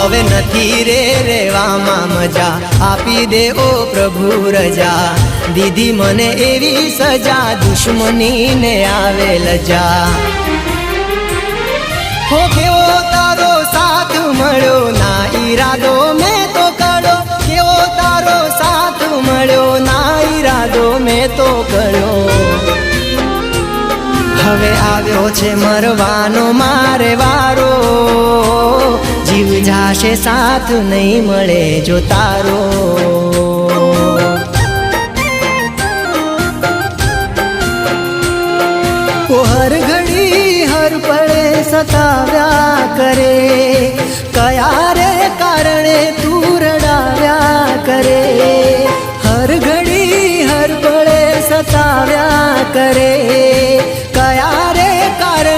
હવે નથી રે રેવામાં મજા, આપી દે ઓ પ્રભુ રજા, દીધી મને એવી સજા, દુશ્મનીને આવે લજા। હો કેવો તારો સાથ મળ્યો, ના ઈરાદો મેં તો કર્યો, કેવો તારો સાથ મળ્યો, ના ઈરાદો મેં તો કર્યો। હવે આવ્યો છે મરવાનો મારે વારો, જીવ જાશે સાથ નહીં મળે જો તારો। હર ઘડી હર પળે સતાવ્યા કરે, કયા રે કારણે તું રડાવ્યા કરે।